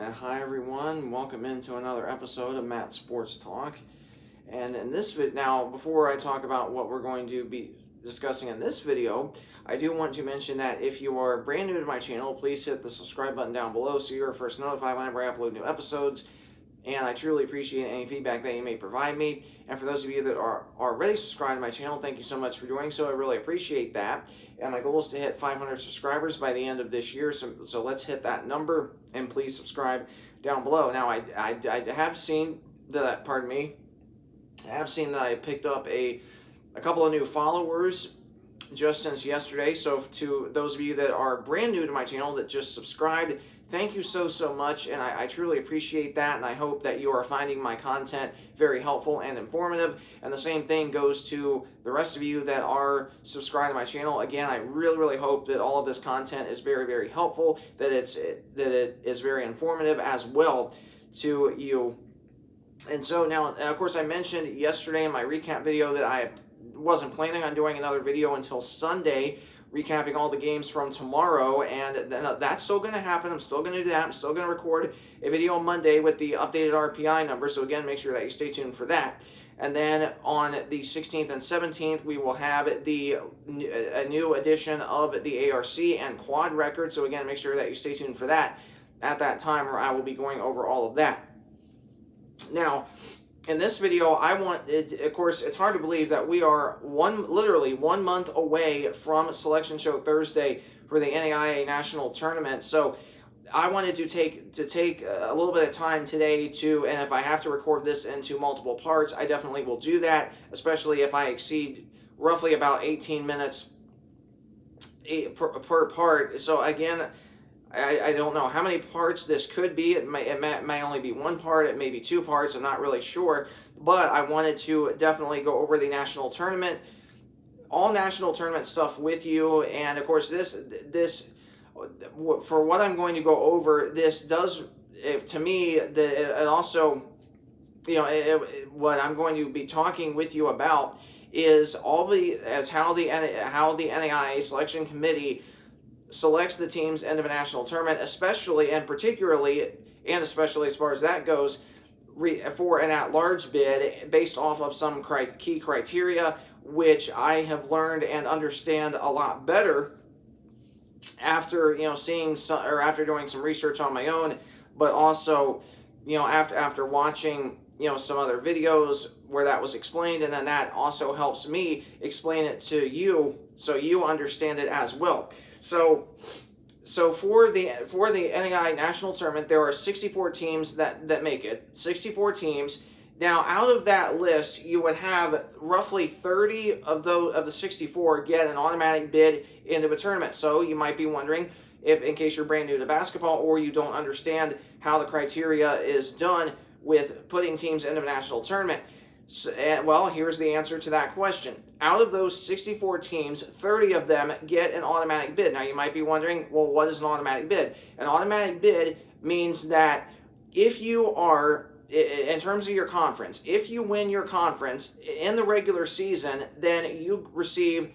Hi everyone, welcome into another episode of Matt Sports Talk. And in this now, before I talk about what we're going to be discussing in this video, I do want to mention that if you are brand new to my channel, please hit the subscribe button down below so you're first notified whenever I upload new episodes. And I truly appreciate any feedback that you may provide me. And for those of you that are already subscribed to my channel, thank you so much for doing so. I really appreciate that. And my goal is to hit 500 subscribers by the end of this year. So let's hit that number, and please subscribe down below. Now, I have seen that, I have seen that I picked up a couple of new followers just since yesterday. So to those of you that are brand new to my channel that just subscribed, thank you so much, and I truly appreciate that, and I hope that you are finding my content very helpful and informative. And the same thing goes to the rest of you that are subscribed to my channel. Again, I really hope that all of this content is very helpful, that it is very informative as well to you. And so now, of course, I mentioned yesterday in my recap video that I wasn't planning on doing another video until Sunday, recapping all the games from tomorrow, and that's still going to happen. I'm still going to do that. I'm still going to record a video on Monday with the updated RPI number, so again, make sure that you stay tuned for that. And then on the 16th and 17th, we will have a new edition of the ARC and quad record, so again, make sure that you stay tuned for that at that time, where I will be going over all of that. Now, in this video, of course, it's hard to believe that we are literally 1 month away from Selection Show Thursday for the NAIA National Tournament. So I wanted to take a little bit of time today and if I have to record this into multiple parts, I definitely will do that, especially if I exceed roughly about 18 minutes per part. So again, I don't know how many parts this could be. It may only be one part. It may be two parts. I'm not really sure. But I wanted to definitely go over the national tournament, all national tournament stuff with you. And of course, this for what I'm going to go over, this does, to me, it also, what I'm going to be talking with you about is how the NAIA selection committee selects the teams into a national tournament, especially as far as that goes, for an at-large bid based off of some key criteria, which I have learned and understand a lot better after after doing some research on my own, but also after watching some other videos where that was explained, and then that also helps me explain it to you so you understand it as well. So for the NAIA National Tournament, there are 64 teams that make it. 64 teams. Now, out of that list, you would have roughly 30 of the 64 get an automatic bid into a tournament. So you might be wondering, in case you're brand new to basketball or you don't understand how the criteria is done with putting teams into a national tournament. Well, here's the answer to that question. Out of those 64 teams, 30 of them get an automatic bid. Now, you might be wondering, well, what is an automatic bid? An automatic bid means that if you are, in terms of your conference, if you win your conference in the regular season, then you receive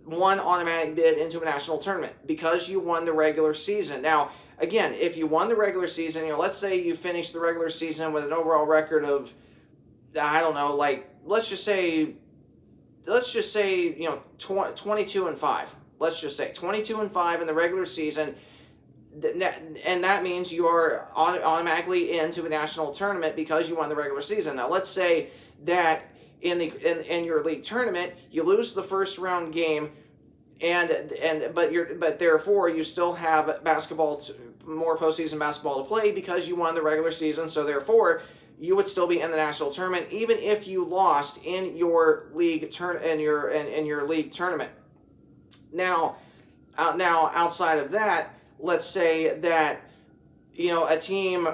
one automatic bid into a national tournament because you won the regular season. Now, again, if you won the regular season, let's say you finished the regular season with an overall record of, I don't know, let's just say 22-5. Let's just say 22-5 in the regular season, and that means you are automatically into a national tournament because you won the regular season. Now, let's say that in your league tournament you lose the first round game, but therefore you still have more postseason basketball to play because you won the regular season. So therefore, you would still be in the national tournament even if you lost in your league league tournament. Now, outside of that, let's say that a team.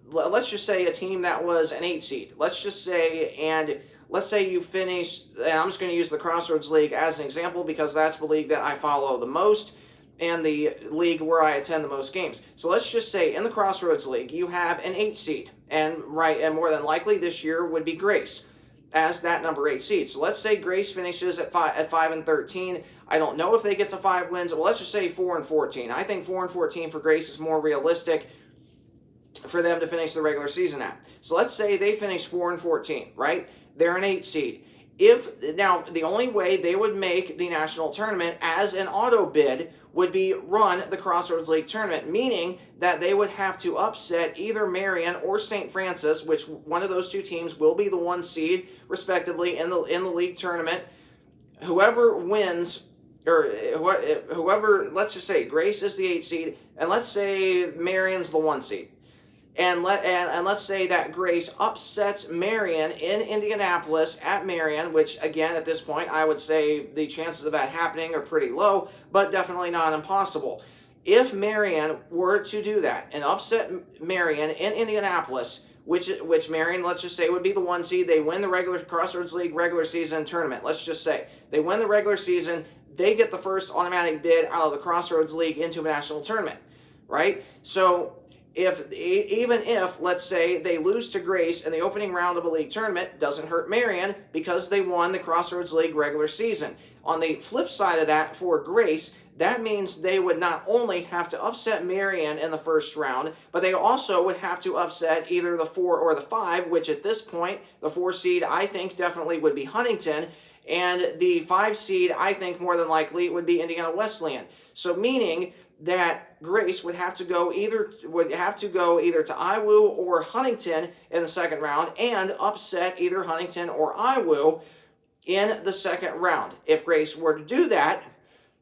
Let's just say a team that was an 8 seed. Let's say you finished, and I'm just going to use the Crossroads League as an example because that's the league that I follow the most and the league where I attend the most games. So let's just say in the Crossroads League, you have an 8 seed, and more than likely this year would be Grace as that number 8 seed. So let's say Grace finishes at 5-13. I don't know if they get to 5 wins. Well, let's just say 4-14. I think 4-14 for Grace is more realistic for them to finish the regular season at. So let's say they finish 4-14, right? They're an 8 seed. Now the only way they would make the national tournament as an auto bid would be run the Crossroads League tournament, meaning that they would have to upset either Marian or St. Francis, which one of those two teams will be the 1 seed respectively in the league tournament. Whoever wins, or whoever, let's just say Grace is the 8 seed, and let's say Marian's the 1 seed. And let's say that Grace upsets Marian in Indianapolis at Marian, which again at this point I would say the chances of that happening are pretty low, but definitely not impossible. If Marian were to do that and upset Marian in Indianapolis, which Marian, let's just say, would be the 1 seed, they win the regular Crossroads League regular season tournament. Let's just say they win the regular season, they get the first automatic bid out of the Crossroads League into a national tournament, right? So even if, let's say, they lose to Grace in the opening round of a league tournament, doesn't hurt Marian because they won the Crossroads League regular season. On the flip side of that, for Grace, that means they would not only have to upset Marian in the first round, but they also would have to upset either the 4 or the 5, which at this point, the 4 seed I think definitely would be Huntington, and the 5 seed I think more than likely would be Indiana Wesleyan. So meaning that Grace would have to go either to IWU or Huntington in the second round and upset either Huntington or IWU in the second round. If Grace were to do that,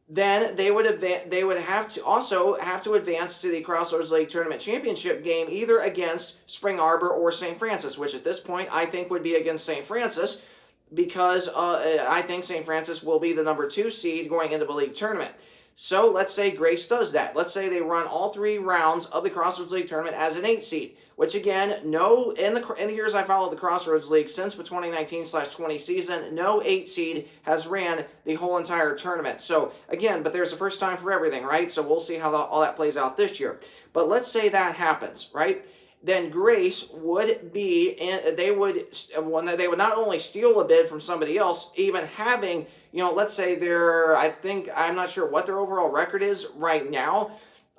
then they would have to advance to the Crossroads League Tournament Championship game either against Spring Arbor or St. Francis, which at this point I think would be against St. Francis because I think St. Francis will be the number 2 seed going into the league tournament. So let's say Grace does that. Let's say they run all 3 rounds of the Crossroads League tournament as an 8 seed, which again, in the years I followed the Crossroads League since the 2019/20 season, no 8 seed has ran the whole entire tournament. So again, but there's a first time for everything, right? So we'll see how all that plays out this year. But let's say that happens, right? Then Grace would be, and they would not only steal a bid from somebody else, even having, let's say I'm not sure what their overall record is right now,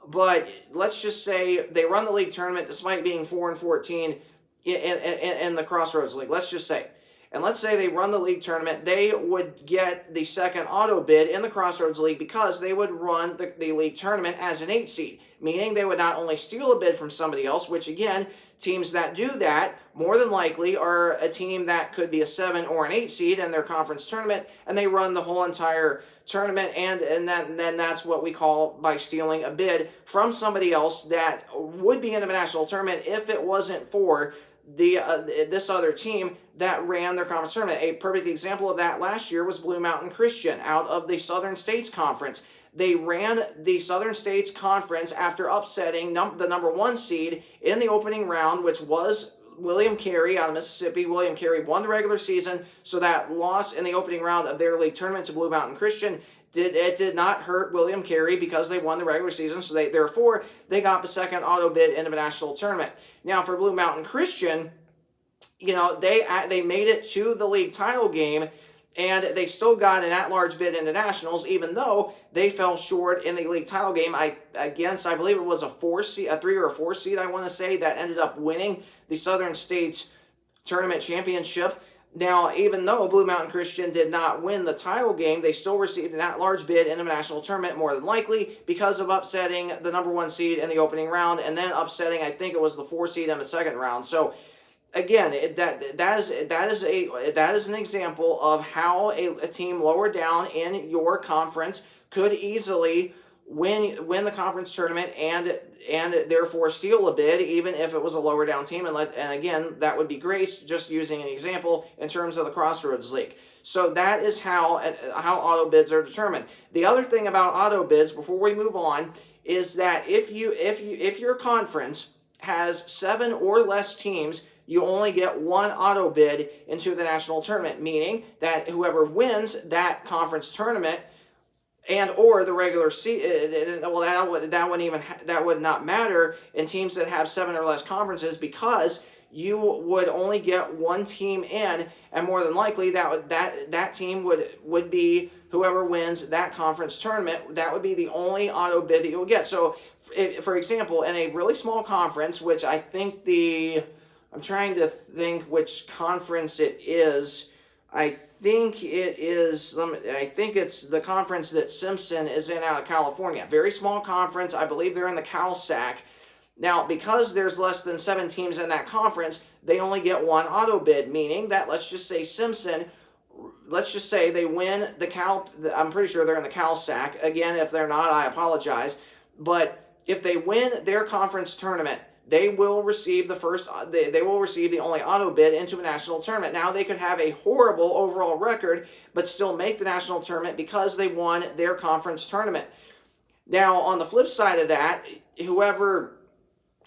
but let's just say they run the league tournament despite being 4-14 in the Crossroads League. Let's just say. And let's say they run the league tournament, they would get the second auto bid in the Crossroads League because they would run the league tournament as an 8 seed, meaning they would not only steal a bid from somebody else, which again, teams that do that more than likely are a team that could be a 7 or an 8 seed in their conference tournament, and they run the whole entire tournament, and then that's what we call by stealing a bid from somebody else that would be in a national tournament if it wasn't for this other team that ran their conference tournament. A perfect example of that last year was Blue Mountain Christian out of the Southern States Conference. They ran the Southern States Conference after upsetting the number 1 seed in the opening round, which was William Carey out of Mississippi. William Carey won the regular season, so that loss in the opening round of their league tournament to Blue Mountain Christian did not hurt William Carey because they won the regular season, so therefore they got the second auto bid into the national tournament. Now for Blue Mountain Christian, they made it to the league title game, and they still got an at-large bid in the Nationals, even though they fell short in the league title game against, I believe it was a 3 or a 4 seed, I want to say, that ended up winning the Southern States Tournament Championship. Now, even though Blue Mountain Christian did not win the title game, they still received an at-large bid in the national tournament, more than likely, because of upsetting the number 1 seed in the opening round, and then upsetting, I think it was the 4 seed in the second round. So, again, that is an example of how a team lower down in your conference could easily win the conference tournament and therefore steal a bid, even if it was a lower down team. And again, that would be Grace, just using an example in terms of the Crossroads League. So that is how auto bids are determined. The other thing about auto bids, before we move on, is that if your conference has 7 or less teams, you only get 1 auto bid into the national tournament, meaning that whoever wins that conference tournament and or the regular season, well, that would not matter in teams that have 7 or less conferences, because you would only get one team in, and more than likely that team would be whoever wins that conference tournament. That would be the only auto bid that you would get. So, for example, in a really small conference, which I think I'm trying to think which conference it is. I think it's the conference that Simpson is in out of California. Very small conference. I believe they're in the CalSAC. Now, because there's less than 7 teams in that conference, they only get one auto bid, meaning that let's just say Simpson, let's just say they win I'm pretty sure they're in the CalSAC. Again, if they're not, I apologize. But if they win their conference tournament, they will receive the only auto bid into a national tournament. Now, they could have a horrible overall record, but still make the national tournament because they won their conference tournament. Now, on the flip side of that, whoever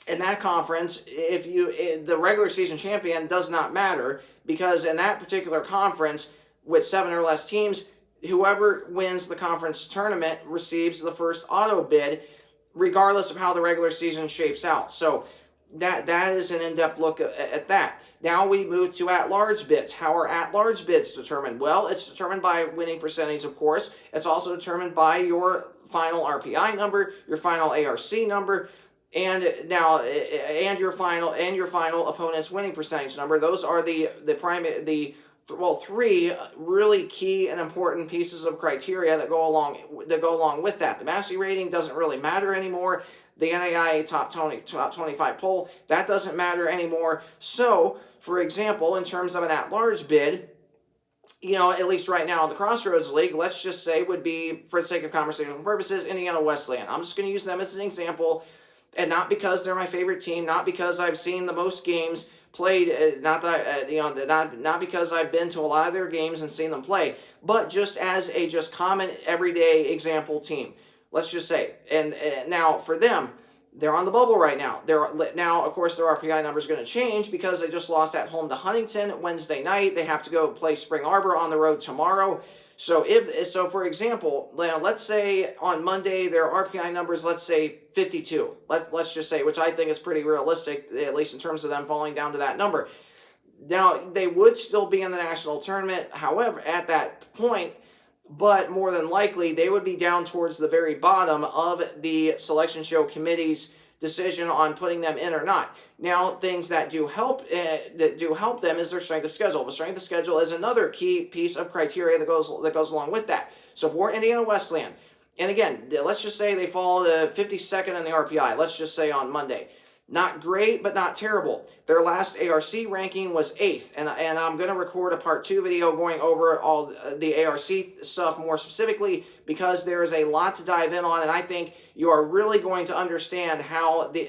in that conference, the regular season champion does not matter, because in that particular conference with 7 or less teams, whoever wins the conference tournament receives the first auto bid, regardless of how the regular season shapes out. So that is an in-depth look at that. Now we move to at-large bids. How are at-large bids determined? Well, it's determined by winning percentage, of course. It's also determined by your final RPI number, your final ARC number, and your final opponent's winning percentage number. Those are the 3 really key and important pieces of criteria that go along with that. The Massey rating doesn't really matter anymore. The NAIA top 25 poll, that doesn't matter anymore. So, for example, in terms of an at-large bid, at least right now in the Crossroads League, let's just say would be, for the sake of conversational purposes, Indiana Wesleyan. I'm just going to use them as an example, and not because they're my favorite team, not because I've seen the most games played, not because I've been to a lot of their games and seen them play, but just as a common everyday example team. Let's just say, and now for them, they're on the bubble right now. Now, of course, their RPI number is going to change because they just lost at home to Huntington Wednesday night. They have to go play Spring Arbor on the road tomorrow. So, for example, let's say on Monday their RPI number is, let's say, 52. Let's just say, which I think is pretty realistic, at least in terms of them falling down to that number. Now, they would still be in the national tournament, however, at that point, but more than likely they would be down towards the very bottom of the selection show committee's decision on putting them in or not. Now, things that do help them is their strength of schedule. The strength of schedule is another key piece of criteria that goes along with that. So for Indiana Wesleyan, and again, let's just say they fall to 52nd in the RPI. Let's just say on Monday. Not great, but not terrible. Their last ARC ranking was 8th, and I'm going to record a part 2 video going over all the ARC stuff more specifically, because there is a lot to dive in on, and I think you are really going to understand how the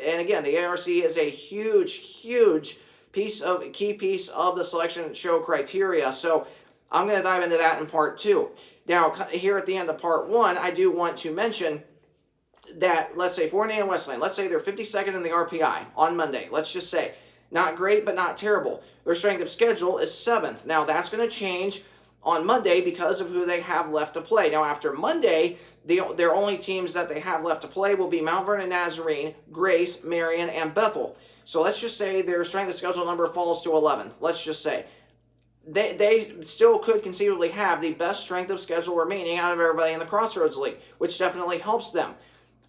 ARC is a huge key piece of the selection show criteria. So I'm going to dive into that in part 2. Now, here at the end of part 1, I do want to mention that, let's say, for Indiana Wesleyan, let's say they're 52nd in the RPI on Monday. Let's just say, not great, but not terrible. Their strength of schedule is 7th. Now, that's going to change on Monday because of who they have left to play. Now, after Monday, their only teams that they have left to play will be Mount Vernon Nazarene, Grace, Marion, and Bethel. So let's just say their strength of schedule number falls to 11th. Let's just say. They still could conceivably have the best strength of schedule remaining out of everybody in the Crossroads League, which definitely helps them.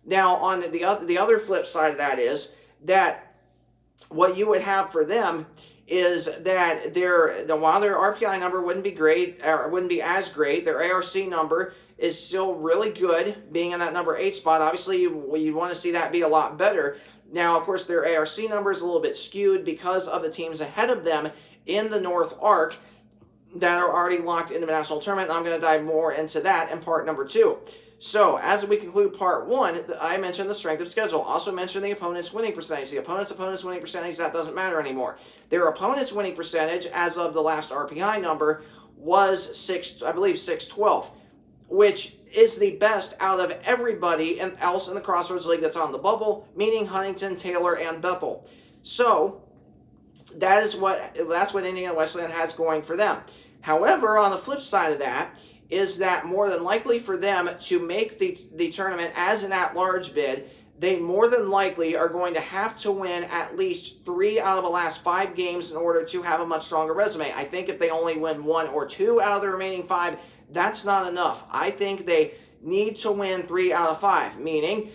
Now, on the other flip side of that is that what you would have for them is that while their RPI number wouldn't be great, or wouldn't be as great, their ARC number is still really good, being in that number 8 spot. Obviously, you want to see that be a lot better. Now, of course, their ARC number is a little bit skewed because of the teams ahead of them in the North Arc that are already locked into the national tournament. And I'm going to dive more into that in part number 2. So, as we conclude part 1, I mentioned the strength of schedule. Also mentioned the opponent's winning percentage. The opponent's winning percentage, that doesn't matter anymore. Their opponent's winning percentage, as of the last RPI number, was 612, which is the best out of everybody else in the Crossroads League that's on the bubble, meaning Huntington, Taylor, and Bethel. So, that's what Indiana Wesleyan has going for them. However, on the flip side of that, is that more than likely for them to make the tournament as an at-large bid, they more than likely are going to have to win at least 3 out of the last 5 games in order to have a much stronger resume. I think if they only win 1 or 2 out of the remaining 5, that's not enough. I think they need to win 3 out of 5, meaning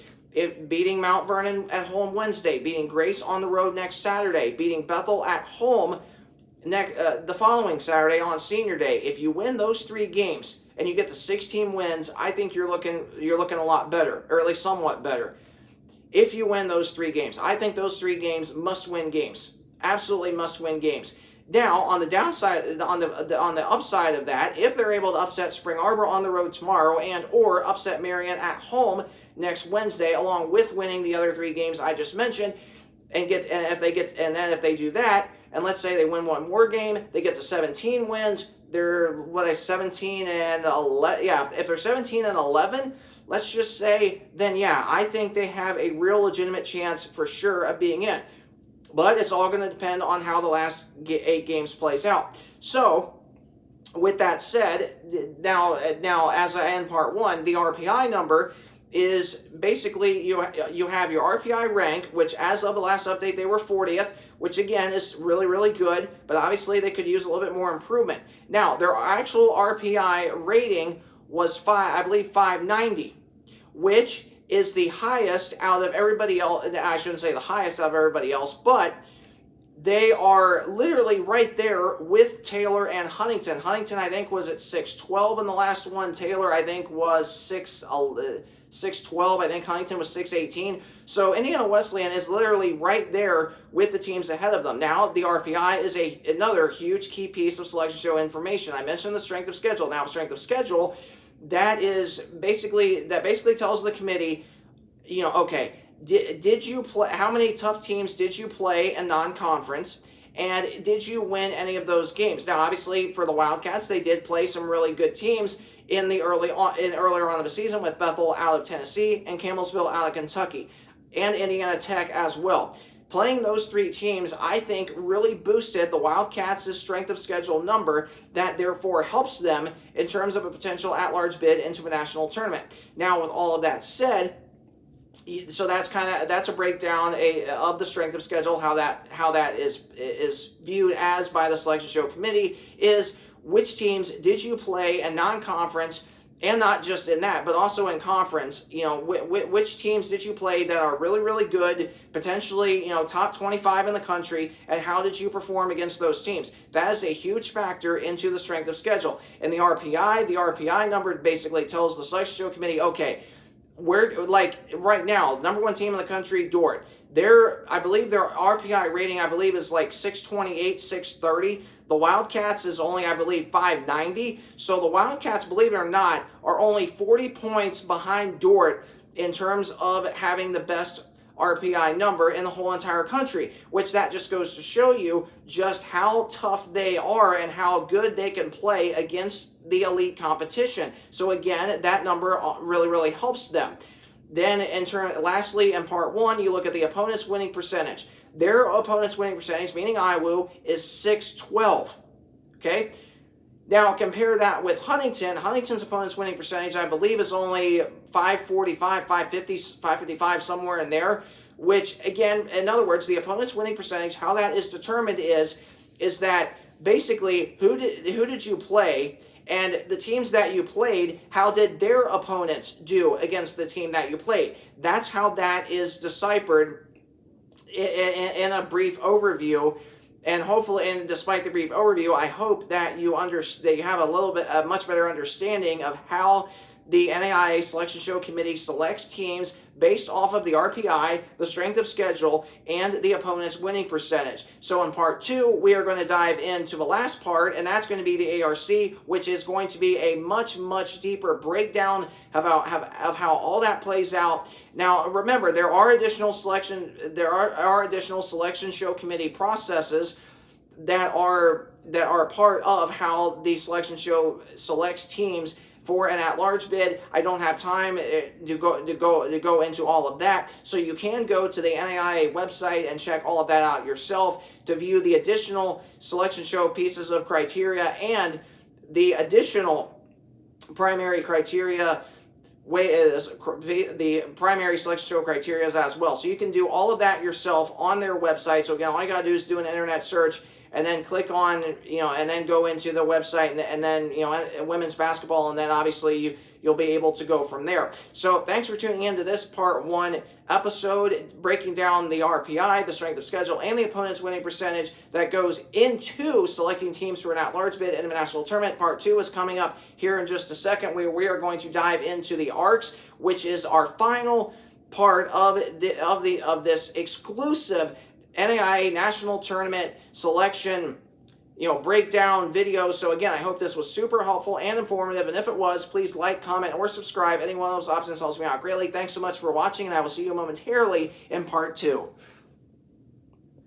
beating Mount Vernon at home Wednesday, beating Grace on the road next Saturday, beating Bethel at home the following Saturday on Senior Day. If you win those 3 games and you get to 16 wins, I think you're looking a lot better, or at least somewhat better. If you win those 3 games, I think those 3 games must-win games, absolutely must-win games. Now, on the downside, on the upside of that, if they're able to upset Spring Arbor on the road tomorrow or upset Marion at home next Wednesday, along with winning the other 3 games I just mentioned, and then if they do that, and let's say they win one more game, they get to 17 wins. They're 17 and 11. Yeah, if they're 17 and 11, let's just say, then yeah, I think they have a real legitimate chance for sure of being in. But it's all going to depend on how the last 8 games plays out. So, with that said, now as I end part 1, the RPI number is basically you have your RPI rank, which as of the last update they were 40th, which again is really, really good, but obviously they could use a little bit more improvement. Now, their actual RPI rating was 590, which is the highest out of everybody else. I shouldn't say the highest out of everybody else, but they are literally right there with Taylor and Huntington. Huntington, I think, was at 612 in the last one. Taylor, I think, was 612. I think Huntington was 618. So Indiana Wesleyan is literally right there with the teams ahead of them. Now, the RPI is another huge key piece of selection show information. I mentioned the strength of schedule. Now, strength of schedule, that basically tells the committee, okay, did you play, how many tough teams did you play in non-conference, and did you win any of those games? Now, obviously, for the Wildcats, they did play some really good teams earlier on in the season, with Bethel out of Tennessee and Campbellsville out of Kentucky, and Indiana Tech as well. Playing those 3 teams, I think, really boosted the Wildcats' strength of schedule number, that therefore helps them in terms of a potential at-large bid into a national tournament. Now, with all of that said, so that's a breakdown of the strength of schedule. How that is viewed as by the selection show committee is which teams did you play in non-conference, and not just in that, but also in conference. Which teams did you play that are really, really good, potentially top 25 in the country, and how did you perform against those teams? That is a huge factor into the strength of schedule. And the RPI number basically tells the selection show committee, okay, right now, number 1 team in the country, Dordt. I believe their RPI rating, is like 628, 630. The Wildcats is only, I believe, 590. So the Wildcats, believe it or not, are only 40 points behind Dordt in terms of having the best RPI number in the whole entire country, which that just goes to show you just how tough they are and how good they can play against the elite competition. So again, that number really, really helps them. Then lastly, in part 1, you look at the opponent's winning percentage. Their opponent's winning percentage, meaning IWU, is 612. Okay? Now, compare that with Huntington. Huntington's opponent's winning percentage, I believe, is only 545, 550, 555, somewhere in there, which, again, in other words, the opponent's winning percentage, how that is determined is that basically who did you play, and the teams that you played, how did their opponents do against the team that you played? That's how that is deciphered in a brief overview. And hopefully, and despite the brief overview, I hope that you have a much better understanding of how the NAIA Selection Show Committee selects teams based off of the RPI, the strength of schedule, and the opponent's winning percentage. So in part 2, we are going to dive into the last part, and that's going to be the ARC, which is going to be a much, much deeper breakdown of how all that plays out. Now, remember, there are additional selection show committee processes that are part of how the selection show selects teams for an at-large bid. I don't have time to go into all of that, so you can go to the NAIA website and check all of that out yourself to view the additional selection show pieces of criteria and the additional primary criteria way is the primary selection criteria as well. So you can do all of that yourself on their website. So again, all you gotta do is do an internet search and then click on, and then go into the website, and then, women's basketball, and then obviously you'll be able to go from there. So thanks for tuning in to this part 1 episode, breaking down the RPI, the strength of schedule, and the opponent's winning percentage that goes into selecting teams for an at-large bid in a national tournament. Part 2 is coming up here in just a second, where we are going to dive into the ARCs, which is our final part of this exclusive NAIA National Tournament selection, breakdown video. So again, I hope this was super helpful and informative, and if it was, please like, comment, or subscribe. Any one of those options helps me out greatly. Thanks so much for watching, and I will see you momentarily in part 2.